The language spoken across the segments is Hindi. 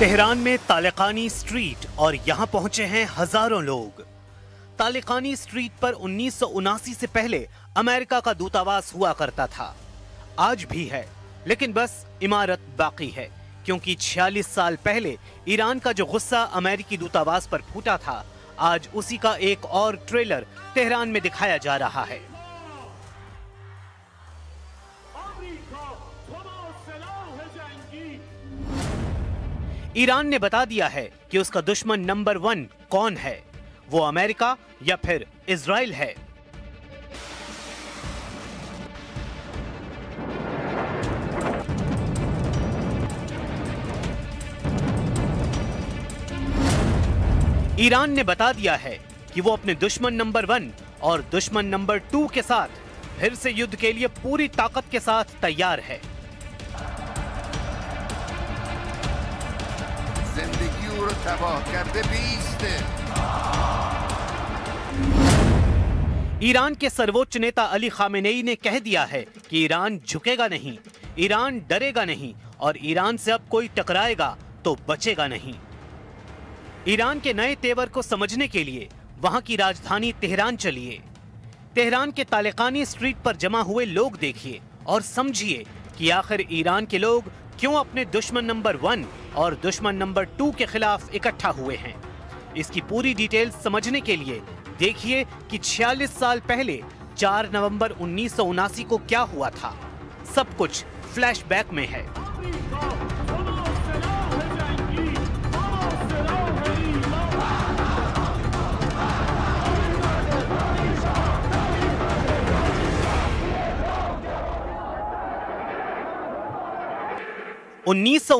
तेहरान में तालिकानी स्ट्रीट और यहां पहुंचे हैं हजारों लोग। तालिकानी स्ट्रीट पर 1979 से पहले अमेरिका का दूतावास हुआ करता था। आज भी है, लेकिन बस इमारत बाकी है, क्योंकि 46 साल पहले ईरान का जो गुस्सा अमेरिकी दूतावास पर फूटा था, आज उसी का एक और ट्रेलर तेहरान में दिखाया जा रहा है। ईरान ने बता दिया है कि उसका दुश्मन नंबर 1 कौन है, वो अमेरिका या फिर इजराइल है। ईरान ने बता दिया है कि वो अपने दुश्मन नंबर 1 और दुश्मन नंबर 2 के साथ फिर से युद्ध के लिए पूरी ताकत के साथ तैयार है। ईरान के सर्वोच्च नेता अली खामेनेई ने कह दिया है कि ईरान झुकेगा नहीं, ईरान डरेगा नहीं और ईरान से अब कोई टकराएगा तो बचेगा नहीं। ईरान के नए तेवर को समझने के लिए वहां की राजधानी तेहरान चलिए। तेहरान के तालिकानी स्ट्रीट पर जमा हुए लोग देखिए और समझिए कि आखिर ईरान के लोग क्यों अपने दुश्मन नंबर 1 और दुश्मन नंबर 2 के खिलाफ इकट्ठा हुए हैं। इसकी पूरी डिटेल समझने के लिए देखिए कि 46 साल पहले 4 नवंबर 1979 को क्या हुआ था। सब कुछ फ्लैशबैक में है। उन्नीस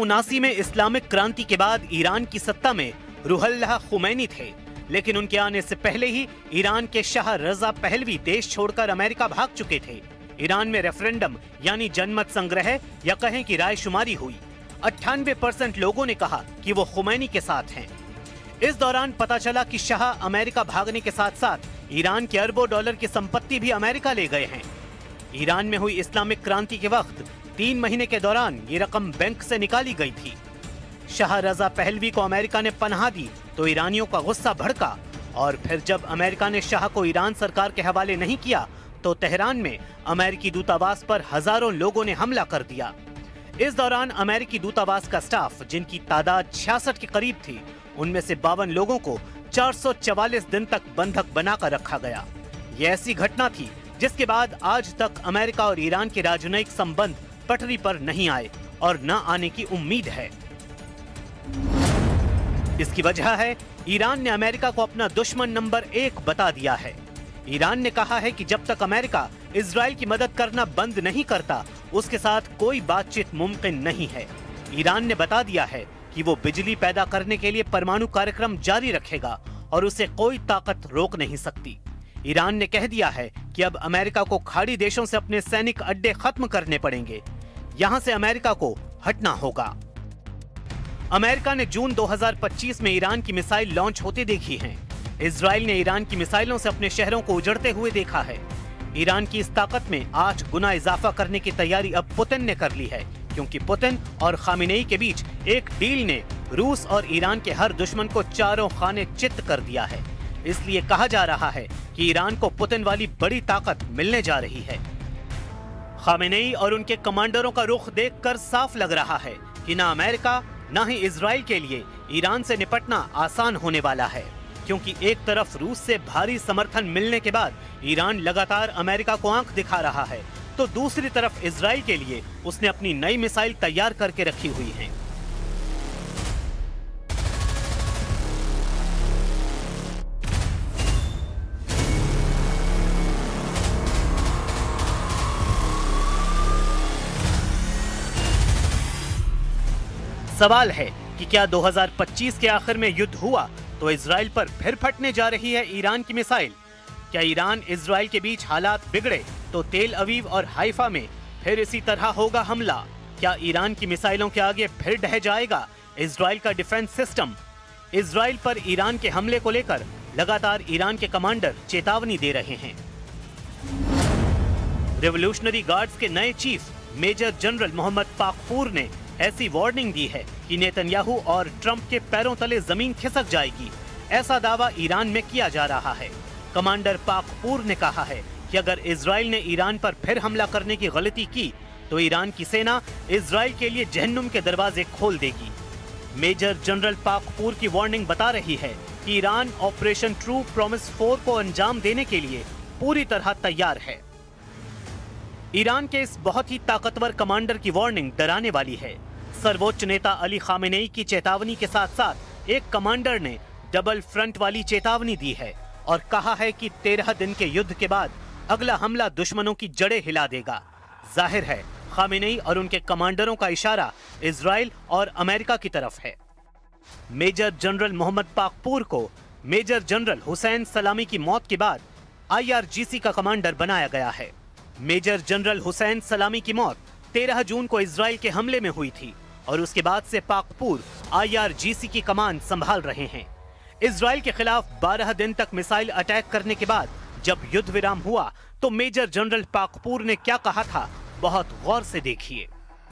में इस्लामिक क्रांति के बाद ईरान की सत्ता में रुहुल्लाह खुमैनी थे, लेकिन उनके आने से पहले ही ईरान के शाह रजा पहलवी देश छोड़कर अमेरिका भाग चुके थे। ईरान में रेफरेंडम यानी जनमत संग्रह या कहें कि रायशुमारी हुई। 98% लोगों ने कहा कि वो खुमैनी के साथ हैं। इस दौरान पता चला कि शाह अमेरिका भागने के साथ साथ ईरान के अरबों डॉलर की संपत्ति भी अमेरिका ले गए हैं। ईरान में हुई इस्लामिक क्रांति के वक्त 3 महीने के दौरान ये रकम बैंक से निकाली गई थी। शाह रजा पहलवी को अमेरिका ने पनाह दी तो ईरानियों का गुस्सा भड़का और फिर जब अमेरिका ने शाह को ईरान सरकार के हवाले नहीं किया तो तेहरान में अमेरिकी दूतावास पर हजारों लोगों ने हमला कर दिया। इस दौरान अमेरिकी दूतावास का स्टाफ, जिनकी तादाद 66 के करीब थी, उनमें से 52 लोगों को 444 दिन तक बंधक बनाकर रखा गया। ये ऐसी घटना थी जिसके बाद आज तक अमेरिका और ईरान के राजनयिक संबंध पटरी पर नहीं आए और न आने की उम्मीद है। इसकी वजह है ईरान ने अमेरिका को अपना दुश्मन नंबर 1 बता दिया है। ईरान ने कहा है कि जब तक अमेरिका इजराइल की मदद करना बंद नहीं करता, उसके साथ कोई बातचीत मुमकिन नहीं है। ईरान ने बता दिया है कि वो बिजली पैदा करने के लिए परमाणु कार्यक्रम जारी रखेगा और उसे कोई ताकत रोक नहीं सकती। ईरान ने कह दिया है कि अब अमेरिका को खाड़ी देशों से अपने सैनिक अड्डे खत्म करने पड़ेंगे। यहां से अमेरिका को हटना होगा। अमेरिका ने जून 2025 में ईरान की मिसाइल लॉन्च होते देखी हैं। इजराइल ने ईरान की मिसाइलों से अपने शहरों को उजड़ते हुए देखा है। ईरान की इस ताकत में 8 गुना इजाफा करने की तैयारी अब पुतिन ने कर ली है, क्योंकि पुतिन और खामेनेई के बीच एक डील ने रूस और ईरान के हर दुश्मन को चारों खाने चित्त कर दिया है। इसलिए कहा जा रहा है कि ईरान को पुतिन वाली बड़ी ताकत मिलने जा रही है। खामेनेई और उनके कमांडरों का रुख देखकर साफ लग रहा है कि ना अमेरिका ना ही इजराइल के लिए ईरान से निपटना आसान होने वाला है, क्योंकि एक तरफ रूस से भारी समर्थन मिलने के बाद ईरान लगातार अमेरिका को आंख दिखा रहा है, तो दूसरी तरफ इजराइल के लिए उसने अपनी नई मिसाइल तैयार करके रखी हुई है। सवाल है कि क्या 2025 के आखिर में युद्ध हुआ तो इजराइल पर फिर फटने जा रही है ईरान की मिसाइल? क्या ईरान इजराइल के बीच हालात बिगड़े तो तेल अवीव और हाइफा में फिर इसी तरह होगा हमला? क्या ईरान की मिसाइलों के आगे फिर ढह जाएगा इजराइल का डिफेंस सिस्टम? इजराइल पर ईरान के हमले को लेकर लगातार ईरान के कमांडर चेतावनी दे रहे हैं। रिवॉल्यूशनरी गार्ड्स के नए chief major general Mohammad Pakpour ने ऐसी वार्निंग दी है कि नेतन्याहू और ट्रंप के पैरों तले जमीन खिसक जाएगी। ऐसा दावा ईरान में किया जा रहा है। कमांडर पाकपूर ने कहा है कि अगर इजराइल ने ईरान पर फिर हमला करने की गलती की तो ईरान की सेना इजराइल के लिए जहन्नुम के दरवाजे खोल देगी। मेजर जनरल पाकपूर की वार्निंग बता रही है कि ईरान ऑपरेशन ट्रू प्रॉमिस 4 को अंजाम देने के लिए पूरी तरह तैयार है। ईरान के इस बहुत ही ताकतवर कमांडर की वार्निंग डराने वाली है। सर्वोच्च नेता अली खामेनेई की चेतावनी के साथ साथ एक कमांडर ने डबल फ्रंट वाली चेतावनी दी है और कहा है कि 13 दिन के युद्ध के बाद अगला हमला दुश्मनों की जड़ें हिला देगा। जाहिर है खामेनेई और उनके कमांडरों का इशारा इजराइल और अमेरिका की तरफ है। मेजर जनरल मोहम्मद पाकपूर को मेजर जनरल हुसैन सलामी की मौत के बाद IRGC का कमांडर बनाया गया है। मेजर जनरल हुसैन सलामी की मौत 13 जून को इजराइल के हमले में हुई थी और उसके बाद से पाकपूर IRGC की कमान संभाल रहे हैं। इजराइल के खिलाफ 12 दिन तक मिसाइल अटैक करने के बाद जब युद्ध विराम हुआ तो मेजर जनरल पाकपूर ने क्या कहा था, बहुत गौर से देखिए।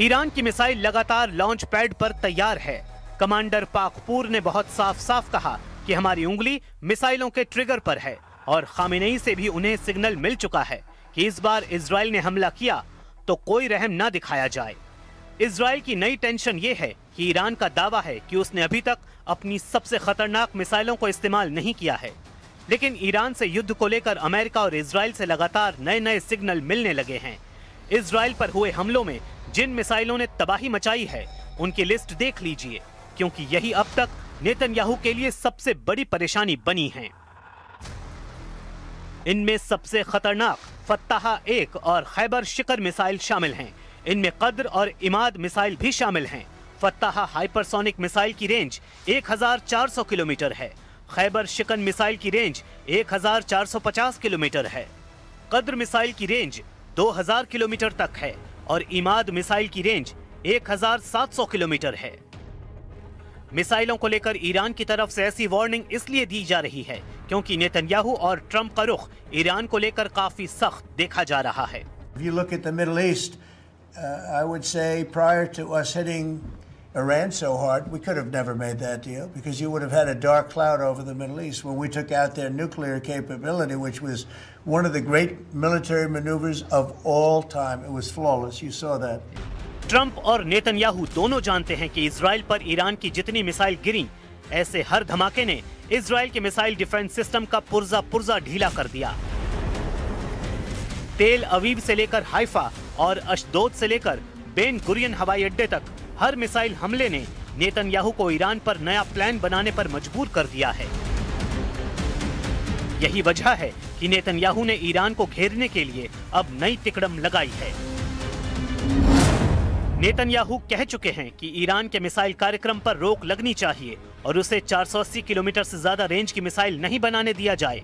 ईरान की मिसाइल लगातार लॉन्च पैड पर तैयार है। कमांडर पाकपूर ने बहुत साफ साफ कहा कि हमारी उंगली मिसाइलों के ट्रिगर पर है और खामेनेई से भी उन्हें सिग्नल मिल चुका है कि इस बार इजराइल ने हमला किया तो कोई रहम ना दिखाया जाए। इजराइल की नई टेंशन ये है कि ईरान का दावा है कि उसने अभी तक अपनी सबसे खतरनाक मिसाइलों को इस्तेमाल नहीं किया है, लेकिन ईरान से युद्ध को लेकर अमेरिका और इजराइल से लगातार नए नए सिग्नल मिलने लगे हैं। इजराइल पर हुए हमलों में जिन मिसाइलों ने तबाही मचाई है उनकी लिस्ट देख लीजिए, क्योंकि यही अब तक नेतन्याहू के लिए सबसे बड़ी परेशानी बनी है। इनमें सबसे खतरनाक फत्ताह-1 और खैबर शिकर मिसाइल शामिल हैं। इनमें कद्र और इमाद मिसाइल भी शामिल हैं। फत्ताह हाइपरसोनिक मिसाइल की रेंज 1400 किलोमीटर है। खैबर शिकन मिसाइल की रेंज 1450 किलोमीटर है। कद्र मिसाइल की रेंज 2000 किलोमीटर तक है और इमाद मिसाइल की रेंज 1700 किलोमीटर है। मिसाइलों को लेकर ईरान की तरफ से ऐसी वार्निंग इसलिए दी जा रही है क्योंकि नेतन्याहू और ट्रंप का रुख ईरान को लेकर काफी सख्त देखा जा रहा है। If you look at the Middle East, I would say prior to us hitting Iran so hard, we could have never made that deal because you would have had a dark cloud over the Middle East when we took out their nuclear capability, which was one of the great military maneuvers of all time. It was flawless. You saw that. Trump और नेतन्याहू दोनों जानते हैं कि इजराइल पर ईरान की जितनी मिसाइल गिरी, ऐसे हर धमाके ने इजराइल के मिसाइल डिफेंस सिस्टम का पुर्जा ढीला कर दिया। तेल अवीव से लेकर हाइफा और अशदोद से लेकर बेन गुरियन हवाई अड्डे तक हर मिसाइल हमले ने नेतन्याहू को ईरान पर नया प्लान बनाने पर मजबूर कर दिया है। यही वजह है कि नेतन्याहू ने ईरान को घेरने के लिए अब नई तिकड़म लगाई है। नेतन्याहू कह चुके हैं कि ईरान के मिसाइल कार्यक्रम पर रोक लगनी चाहिए और उसे 480 किलोमीटर से ज्यादा रेंज की मिसाइल नहीं बनाने दिया जाए।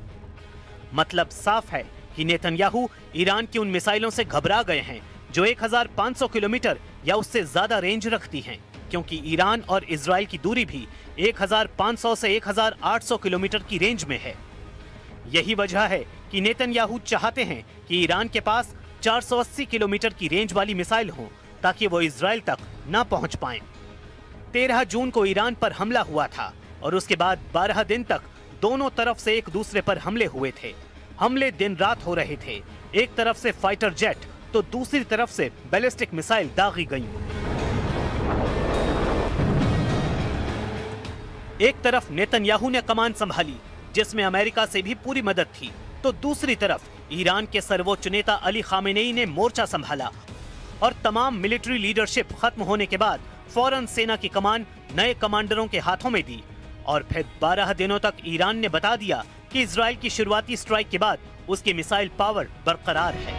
मतलब साफ है कि नेतन्याहू ईरान की उन मिसाइलों से घबरा गए हैं जो 1500 किलोमीटर या उससे ज्यादा रेंज रखती हैं, क्योंकि ईरान और इजराइल की दूरी भी 1500 से 1800 किलोमीटर की रेंज में है। यही वजह है कि नेतन्याहू चाहते हैं कि ईरान के पास 480 किलोमीटर की रेंज वाली मिसाइल हो ताकि वो इजराइल तक न पहुंच पाएं। 13 जून को ईरान पर हमला हुआ था और उसके बाद 12 दिन तक दोनों तरफ से एक दूसरे पर हमले हुए थे। हमले दिन रात हो रहे थे। एक तरफ से फाइटर जेट तो दूसरी तरफ से बैलिस्टिक मिसाइल दागी गईं। एक तरफ नेतन्याहू ने कमान संभाली जिसमें अमेरिका से भी पूरी मदद थी, तो दूसरी तरफ ईरान के सर्वोच्च नेता अली खामेनेई ने मोर्चा संभाला और तमाम मिलिट्री लीडरशिप खत्म होने के बाद फौरन सेना की कमान नए कमांडरों के हाथों में दी और फिर 12 दिनों तक ईरान ने बता दिया कि इजराइल की शुरुआती स्ट्राइक के बाद उसकी मिसाइल पावर बरकरार है।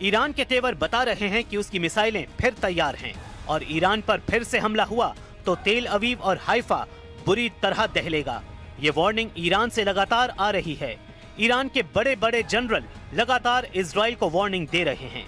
ईरान के तेवर बता रहे हैं कि उसकी मिसाइलें फिर तैयार हैं और ईरान पर फिर से हमला हुआ तो तेल अवीव और हाइफा बुरी तरह दहलेगा। ये वार्निंग ईरान से लगातार आ रही है। ईरान के बड़े बड़े जनरल लगातार इजराइल को वार्निंग दे रहे हैं।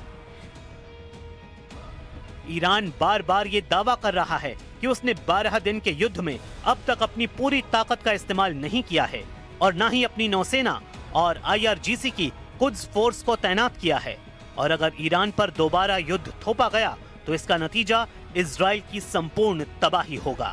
ईरान बार बार ये दावा कर रहा है कि उसने 12 दिन के युद्ध में अब तक अपनी पूरी ताकत का इस्तेमाल नहीं किया है और न ही अपनी नौसेना और IRGC की कुद्स फोर्स को तैनात किया है। और अगर ईरान पर दोबारा युद्ध थोपा गया तो इसका नतीजा इजराइल की संपूर्ण तबाही होगा।